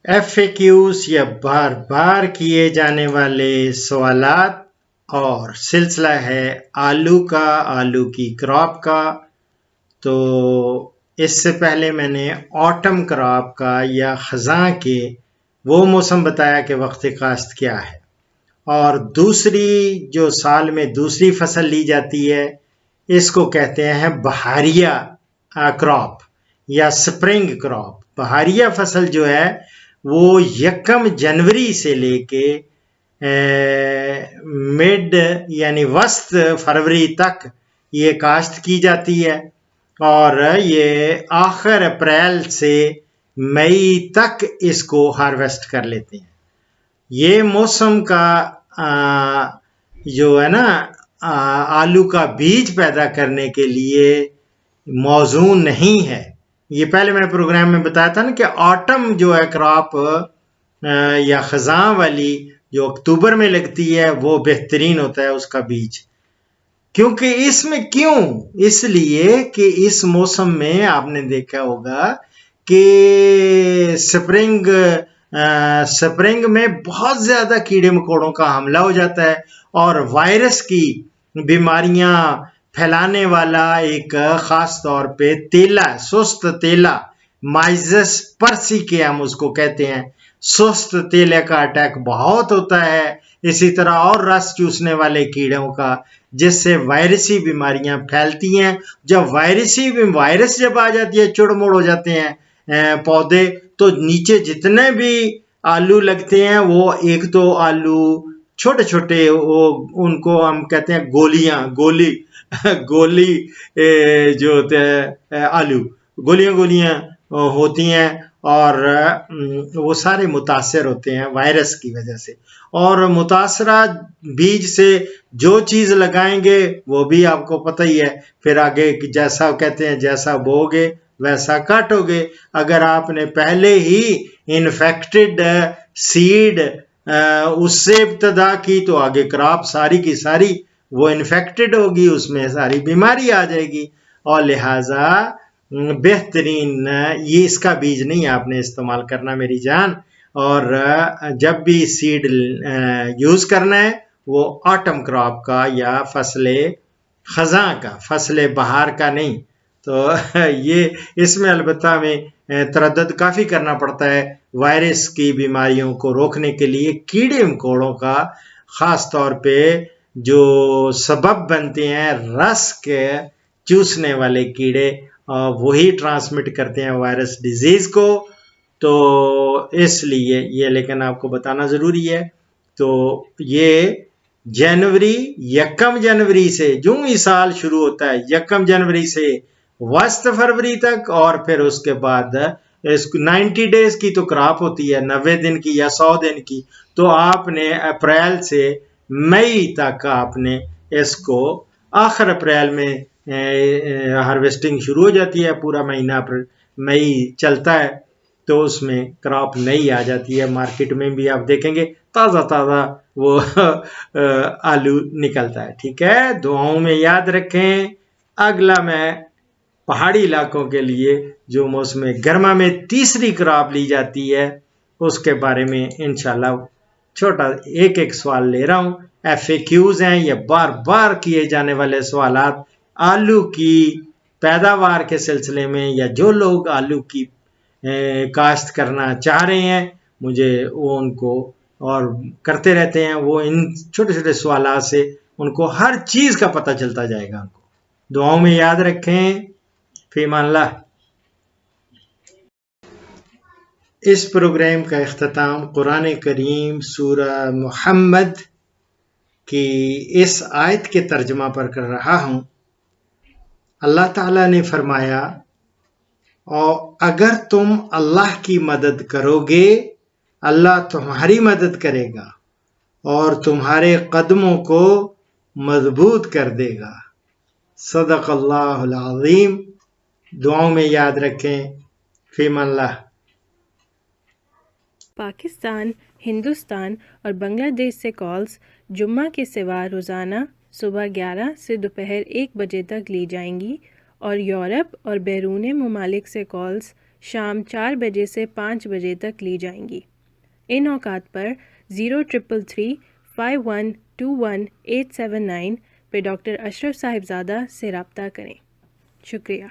FAQs या बार बार किए जाने वाले सवालात और सिलसिला है आलू की क्रॉप का। तो इससे पहले मैंने ऑटम क्रॉप का या खज़ां के वो मौसम बताया कि वक्त काश्त क्या है, और दूसरी जो साल में दूसरी फसल ली जाती है इसको कहते हैं बहारिया क्रॉप या स्प्रिंग क्रॉप। बहारिया फसल जो है वो 1 जनवरी से लेके मिड यानी वस्त फरवरी तक ये काश्त की जाती है, और ये आखिर अप्रैल से मई तक इसको हार्वेस्ट कर लेते हैं। ये मौसम का जो है ना आलू का बीज पैदा करने के लिए मौजू नहीं है। ये पहले मैंने प्रोग्राम में बताया था ना कि ऑटम जो है क्रॉप या खज़ां वाली जो अक्टूबर में लगती है वो बेहतरीन होता है उसका बीज। क्योंकि इसमें क्यों? इसलिए कि इस मौसम में आपने देखा होगा कि स्प्रिंग में बहुत ज्यादा कीड़े मकोड़ों का हमला हो जाता है, और वायरस की बीमारियां फैलाने वाला एक खास तौर पे तेला, सुस्त तेला, माइजस पर्सी के हम उसको कहते हैं, सुस्त तेले का अटैक बहुत होता है। इसी तरह और रस चूसने वाले कीड़ों का, जिससे वायरसी बीमारियां फैलती हैं। जब वायरस जब आ जाती है, चुड़मुड़ हो जाते हैं पौधे, तो नीचे जितने भी आलू लगते हैं वो एक तो आलू छोटे छोटे, वो उनको हम कहते हैं गोली गोली जो होते हैं आलू, गोलियां होती हैं, और वो सारे मुतासर होते हैं वायरस की वजह से। और मुतासरा बीज से जो चीज लगाएंगे वो भी आपको पता ही है, फिर आगे जैसा कहते हैं जैसा बोगे वैसा काटोगे। अगर आपने पहले ही इन्फेक्टेड सीड उससे इब्तदा की तो आगे क्रॉप सारी की सारी वो इन्फेक्टेड होगी, उसमें सारी बीमारी आ जाएगी। और लिहाजा बेहतरीन ये इसका बीज नहीं आपने इस्तेमाल करना मेरी जान। और जब भी सीड यूज करना है वो ऑटम क्रॉप का या फसले खज़ां का, फसले बहार का नहीं। तो ये इसमें अलबत्ता हमें तरद्दुद काफ़ी करना पड़ता है वायरस की बीमारियों को रोकने के लिए। कीड़े मकोड़ों का ख़ास तौर पे जो सबब बनते हैं रस के चूसने वाले कीड़े, वही ट्रांसमिट करते हैं वायरस डिजीज़ को। तो इसलिए ये लेकिन आपको बताना ज़रूरी है। तो ये जनवरी 1 जनवरी से जो ही साल शुरू होता है 1 जनवरी से वस्त फरवरी तक, और फिर उसके बाद इसको 90 डेज की तो क्रॉप होती है, 90 दिन की या 100 दिन की। तो आपने अप्रैल से मई तक आपने इसको, आखिर अप्रैल में हार्वेस्टिंग शुरू हो जाती है, पूरा महीना मई चलता है, तो उसमें क्रॉप नई आ जाती है। मार्केट में भी आप देखेंगे ताज़ा ताज़ा वो आलू निकलता है। ठीक है, दुआओं में याद रखें। अगला मैं पहाड़ी इलाकों के लिए जो मौसम गर्मा में तीसरी क्रॉप ली जाती है उसके बारे में इंशाल्लाह छोटा एक एक सवाल ले रहा हूँ। FAQs हैं या बार बार किए जाने वाले सवालात आलू की पैदावार के सिलसिले में, या जो लोग आलू की काश्त करना चाह रहे हैं मुझे वो उनको और करते रहते हैं, वो इन छोटे छोटे सवालात से उनको हर चीज़ का पता चलता जाएगा। उनको दुआओं में याद रखें। फीमानल्लाह। इस प्रोग्राम का इख्तिताम कुरान करीम सूरा मुहम्मद की इस आयत के तर्जमा पर कर रहा हूँ। अल्लाह ताला ने फरमाया, और अगर तुम अल्लाह की मदद करोगे अल्लाह तुम्हारी मदद करेगा और तुम्हारे कदमों को मजबूत कर देगा। सदक़ल्लाहुल अज़ीम। दुआओं में याद रखें। फीमल्लाह। पाकिस्तान, हिंदुस्तान और बांग्लादेश से कॉल्स जुम्मा के सिवा रोज़ाना सुबह 11 से दोपहर 1 बजे तक ली जाएंगी, और यूरोप और बैरून ममालिक से कॉल्स शाम 4 बजे से 5 बजे तक ली जाएंगी। इन औकात पर 03335121 879 पे डॉक्टर अशरफ साहिबजादा से रब्ता करें। शुक्रिया।